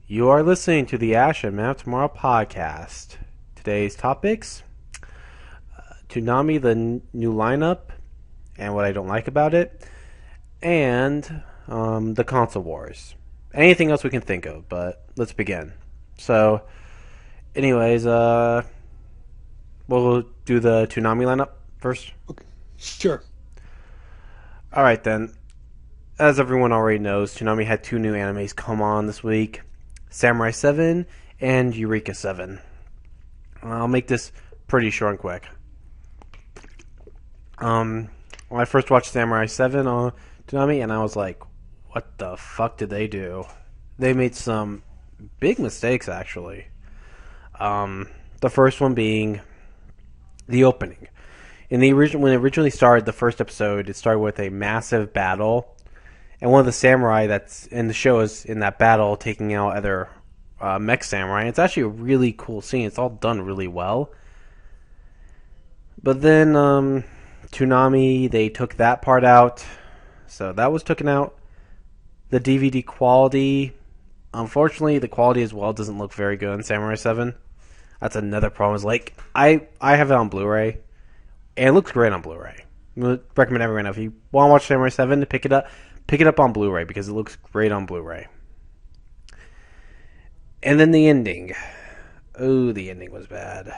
You are listening to the AshED65 and Manoftomorrow podcast. Today's topics: Toonami, the new lineup, and what I don't like about it, and the console wars. Anything else we can think of, but let's begin. So, anyways, we'll do the Toonami lineup first. Okay. Sure. All right then. As everyone already knows, Toonami had two new animes come on this week: Samurai 7 and Eureka 7. I'll make this pretty short and quick. When I first watched Samurai 7 on Toonami, and I was like, what the fuck did they do? They made some big mistakes, actually. The first one being the opening. When it originally started, the first episode, it started with a massive battle, and one of the samurai that's in the show is in that battle taking out other mech samurai. It's actually a really cool scene. It's all done really well. But then Toonami, they took that part out, so that was taken out. The DVD quality, unfortunately, the quality as well doesn't look very good in Samurai 7. That's another problem. Is like I have it on Blu-ray, and it looks great on Blu-ray. I would recommend everyone, if you want to watch Samurai 7, to pick it up on Blu-ray because it looks great on Blu-ray. And then the ending. Oh, the ending was bad.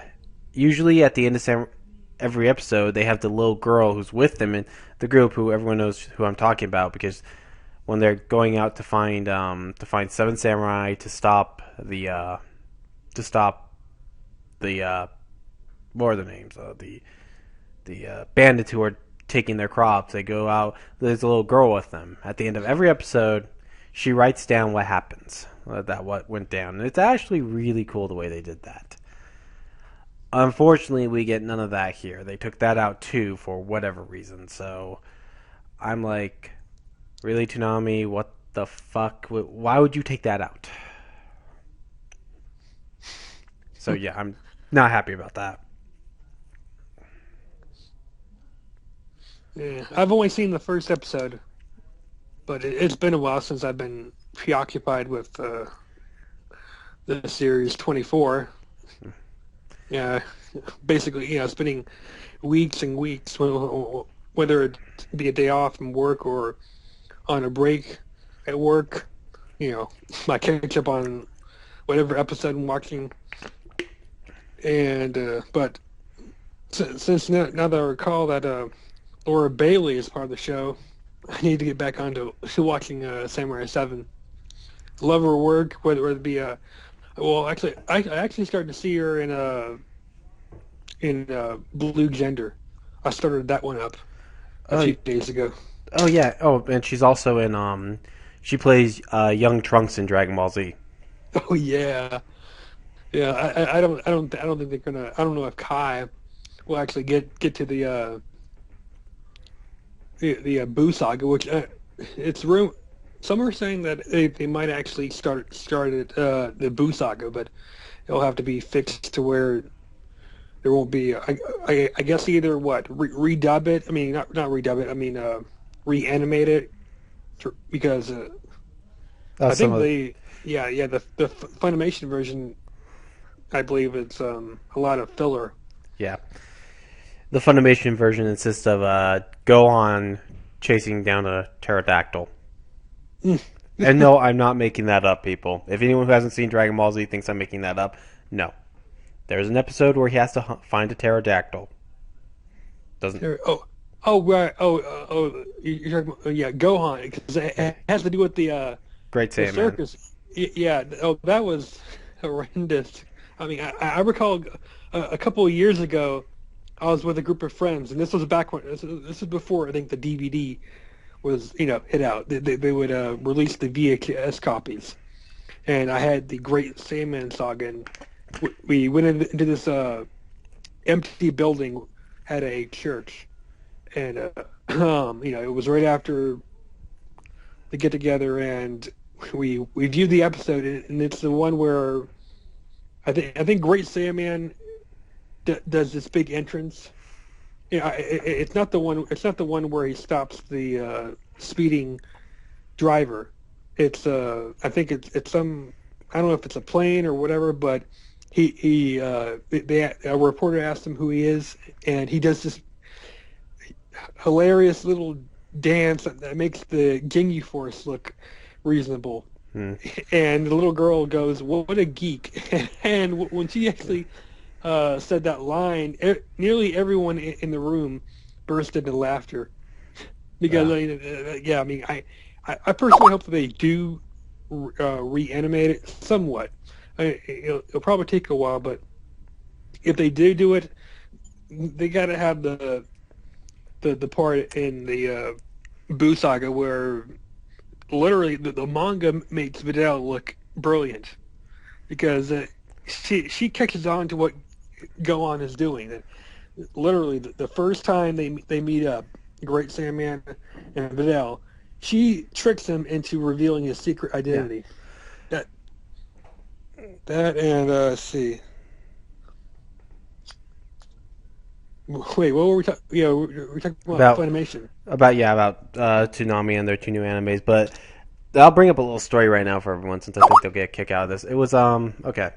Usually at the end of every episode, they have the little girl who's with them in the group, who everyone knows who I'm talking about, because when they're going out to find seven samurai to stop the what are their names? The bandits who are taking their crops. They go out. There's a little girl with them. At the end of every episode, she writes down what happens, what went down. And it's actually really cool the way they did that. Unfortunately, we get none of that here. They took that out too for whatever reason. So I'm like, really, Toonami? What the fuck? Why would you take that out? So yeah, I'm not happy about that. Yeah. I've only seen the first episode, but it's been a while since I've been preoccupied with the series 24. Yeah, basically, spending weeks and weeks, whether it be a day off from work or on a break at work, I catch up on whatever episode I'm watching. And but since now that I recall that Laura Bailey is part of the show, I need to get back onto watching Samurai 7. Love her work, whether it be well, actually, I actually started to see her in Blue Gender. I started that one up a Oh, few days ago. oh yeah. Oh, and she's also in she plays young Trunks in Dragon Ball Z. Oh yeah, yeah. I don't think they're gonna. I don't know if Kai will actually get to the Boo saga, which it's room. Some are saying that they might actually started the Boo saga, but it'll have to be fixed to where there won't be. I guess either redub it. I mean, not redub it. I mean, reanimate it because I Some think of the Funimation version, I believe it's a lot of filler. yeah. The Funimation version insists of Gohan chasing down a pterodactyl. And no, I'm not making that up, people. If anyone who hasn't seen Dragon Ball Z thinks I'm making that up, no. There's an episode where he has to find a pterodactyl. Doesn't Oh, right. You're talking about, yeah, Gohan, because yeah. it has to do with Great the Saiyaman. circus. Yeah. Oh, that was horrendous. I mean, I recall a couple of years ago, I was with a group of friends, and this was back when this was before I think the DVD was hit out. They would release the VHS copies, and I had the Great Saiyaman saga. And we went into this empty building, had a church, and it was right after the get together, and we viewed the episode, and it's the one where I think Great Saiyaman does this big entrance. Yeah, it's not the one. It's not the one where he stops the speeding driver. It's I think it's some I don't know if it's a plane or whatever, but a reporter asked him who he is, and he does this hilarious little dance that makes the Ginyu Force look reasonable. Hmm. And the little girl goes, "What a geek!" And when she actually said that line, nearly everyone in the room burst into laughter because Yeah. yeah, I mean, I personally hope that they do reanimate it somewhat. It'll probably take a while, but if they do it, they got to have the part in the Boo Saga where literally the manga makes Videl look brilliant because she catches on to what Gohan is doing. Literally, the first time they meet up, Great Sandman and Videl, she tricks him into revealing his secret Yeah. identity. That that and let's see. Wait, what were we talking? Yeah, we're talking about About Funimation. about Toonami and their two new animes, but I'll bring up a little story right now for everyone since I think they'll get a kick out of this. It was okay.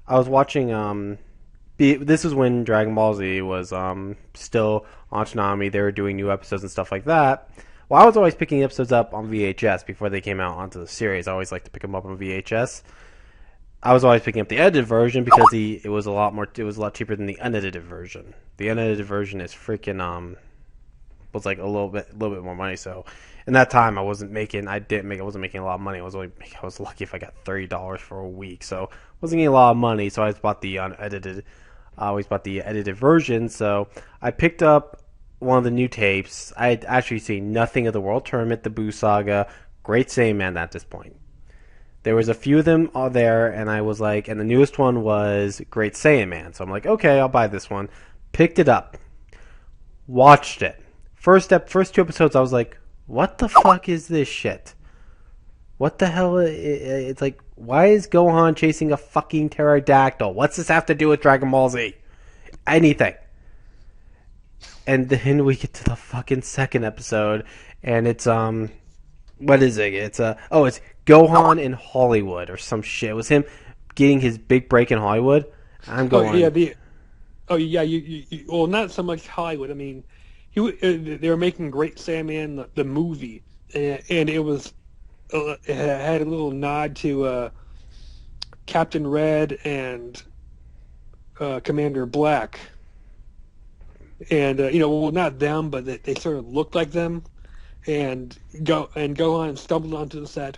I was watching this was when Dragon Ball Z was still on Toonami. They were doing new episodes and stuff like that. Well, I was always picking episodes up on VHS before they came out onto the series. I always like to pick them up on VHS. I was always picking up the edited version because it was a lot more. It was a lot cheaper than the unedited version. The unedited version is freaking was like a little bit more money. So, in that time, I wasn't making. I wasn't making a lot of money. I was lucky if I got $30 for a week. So, I wasn't getting a lot of money. So I just bought the unedited. I always bought the edited version. So I picked up one of the new tapes. I had actually seen nothing of the World Tournament, the Boo Saga, Great Saiyaman at this point. There was a few of them all there, and I was like, and the newest one was Great Saiyaman. So I'm like, okay, I'll buy this one. Picked it up, watched it. First two episodes, I was like, what the fuck is this shit? What the hell? It's like, why is Gohan chasing a fucking pterodactyl? What's this have to do with Dragon Ball Z? Anything. And then we get to the fucking second episode, and it's what is it? It's Gohan in Hollywood or some shit. It was him getting his big break in Hollywood. I'm Oh yeah, going, well, not so much Hollywood. I mean, they were making Great Sandman the movie, and it was it had a little nod to Captain Red and Commander Black, and well, not them, but they sort of looked like them, and Gohan stumbled onto the set,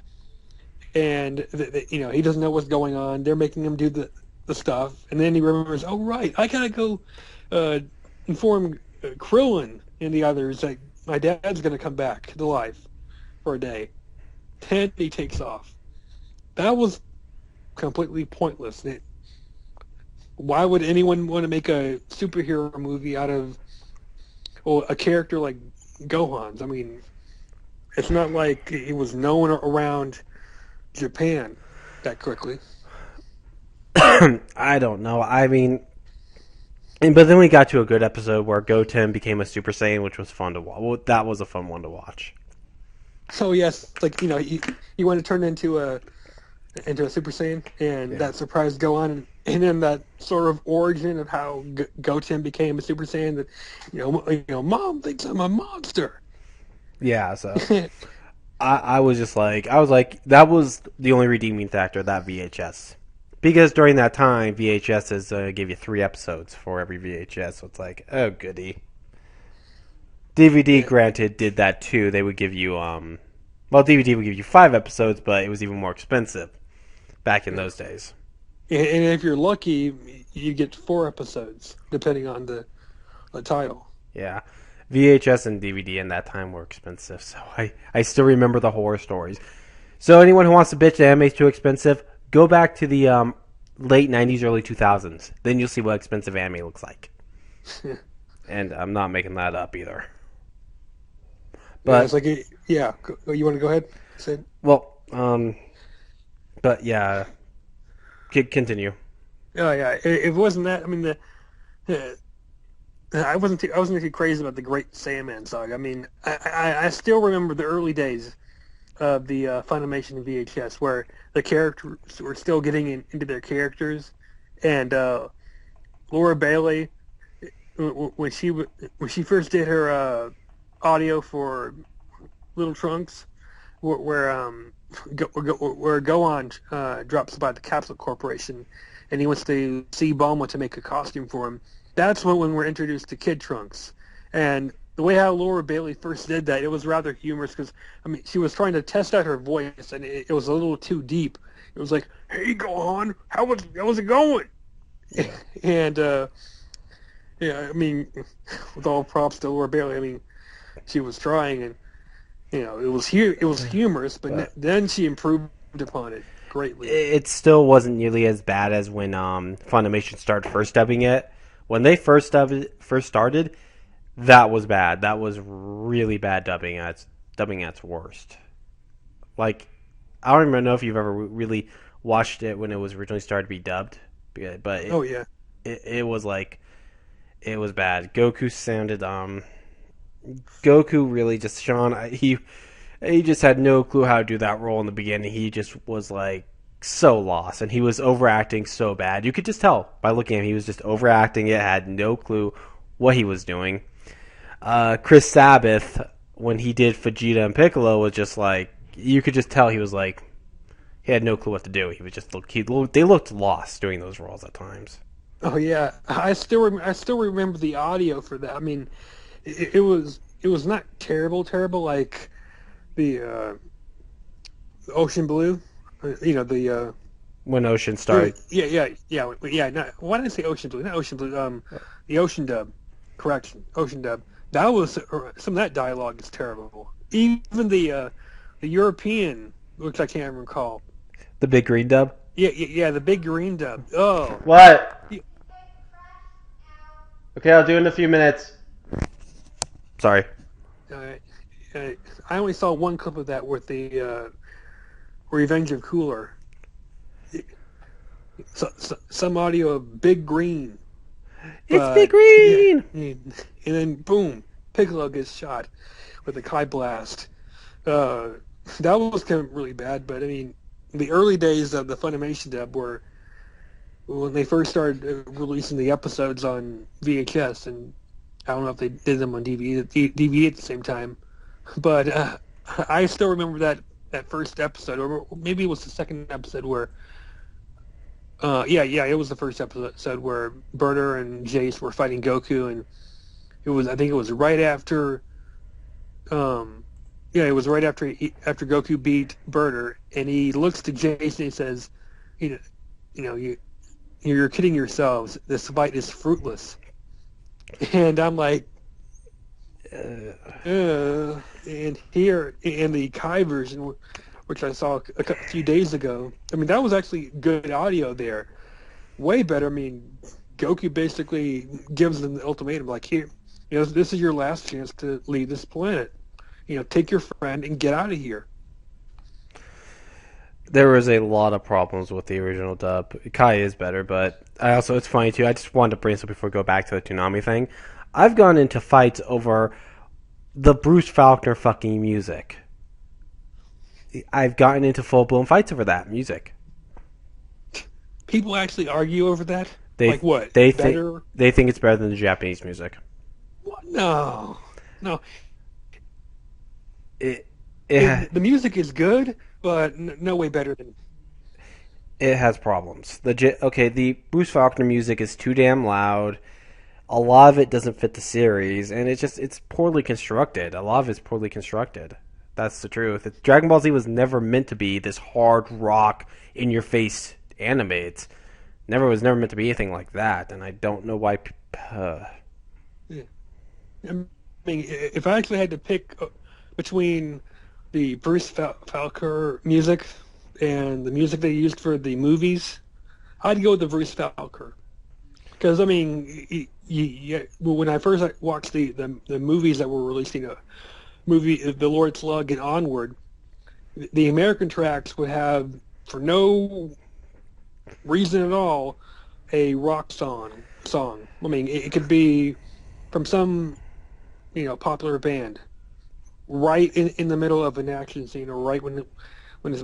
and he doesn't know what's going on. They're making him do the stuff, and then he remembers, oh right, I gotta go uh, inform Krillin and the others that my dad's gonna come back to life for a day. Then he takes off. That was completely pointless. Why would anyone want to make a superhero movie out of a character like Gohan's? I mean, it's not like he was known around Japan that quickly. I don't know. I mean, but then we got to a good episode where Goten became a Super Saiyan, which was fun to watch. Well, that was a fun one to watch. So yes, like you want to turn into a Super Saiyan, and Yeah. that surprised Gohan, and then that sort of origin of how Goten became a Super Saiyan. That Mom thinks I'm a monster. Yeah, so I was just like, I was like, that was the only redeeming factor of that VHS. Because during that time, VHSs gave you 3 episodes for every VHS, so it's like, oh goody. DVD, Yeah. granted, did that too. They would give you, well, DVD would give you 5 episodes, but it was even more expensive back in those days. And if you're lucky, you get 4 episodes, depending on the title. Yeah. VHS and DVD in that time were expensive, so I still remember the horror stories. So anyone who wants to bitch the anime's too expensive, go back to the late 90s, early 2000s. Then you'll see what expensive anime looks like. And I'm not making that up either. Yeah, it's But, like, yeah, you want to go ahead? Say it? well, but yeah, continue. Oh yeah, if it wasn't that, I mean uh, I wasn't too crazy about the Great Saiyaman saga. I mean, I still remember the early days of the Funimation VHS, where the characters were still getting into their characters, and Laura Bailey, when she first did her audio for Little Trunks, where Gohan drops by the Capsule Corporation, and he wants to see Bulma to make a costume for him. That's when we're introduced to Kid Trunks, and the way how Laura Bailey first did that, it was rather humorous because I mean she was trying to test out her voice, and it was a little too deep. It was like, "Hey Gohan, how's it going?" Yeah. And yeah, I mean, with all props to Laura Bailey, I mean, she was trying, and it was humorous, but But then she improved upon it greatly. it still wasn't nearly as bad as when Funimation started first dubbing it. When they first started, that was bad. That was really bad dubbing at its worst. Like I don't even know if you've ever really watched it when it was originally started to be dubbed, but Oh yeah, it was like it was bad. Goku really just Sean he just had no clue how to do that role in the beginning. He just was like so lost, and he was overacting so bad. You could just tell by looking at him. He was just overacting it. Had no clue what he was doing. Chris Sabbath, when he did Vegeta and Piccolo, was just like you could just tell he was like he had no clue what to do. He was just they looked lost doing those roles at times. oh yeah. I still remember the audio for that. I mean, it was not terrible like the Ocean Blue. The When Ocean started, yeah. Not, why did I say Ocean Blue? Not Ocean Blue. The Ocean Dub. Correction, Ocean Dub. That was some of that dialogue is terrible. Even the European, which I can't recall. the big green dub. Yeah, the big green dub. Oh, What? y- Okay, I'll do it in a few minutes. Sorry. uh, I only saw one clip of that with the Revenge of Cooler. Some audio of Big Green, It's Big but yeah, Green. and then boom, Piccolo gets shot with a Kai blast. Uh, that was kind of really bad, but I mean, the early days of the Funimation dub were when they first started releasing the episodes on VHS, and I don't know if they did them on DVD at the same time, but I still remember that first episode, or maybe it was the second episode where, yeah, it was the first episode where Burter and Jace were fighting Goku, and I think it was right after, um, yeah, it was right after after Goku beat Burter, and he looks to Jace and he says, you know, you're kidding yourselves. This fight is fruitless. And I'm like, and here in the Kai version, which I saw a few days ago, I mean, that was actually good audio there. Way better. I mean, Goku basically gives them the ultimatum, like, here, this is your last chance to leave this planet. Take your friend and get out of here. There was a lot of problems with the original dub. Kai is better, but it's funny too. I just wanted to bring this up before we go back to the Toonami thing. I've gone into fights over the Bruce Faulkner fucking music. I've gotten into full blown fights over that music. People actually argue over that? They Like what? they think Better? they think it's better than the Japanese music. What? No. No. It it The music is good, but no way better than. it has problems. The Bruce Faulkner music is too damn loud. A lot of it doesn't fit the series, and it's poorly constructed. A lot of it's poorly constructed. That's the truth. Dragon Ball Z was never meant to be this hard rock in your face anime. It's never meant to be anything like that, and I don't know why. Yeah. I mean, if I actually had to pick between the Bruce Falker music and the music they used for the movies, I'd go with the Bruce Falker. Because I mean, when I first watched the movies that were released, The Lord Slug and onward, the American tracks would have, for no reason at all, a rock song. I mean, it could be from some popular band, right in the middle of an action scene, or right when it's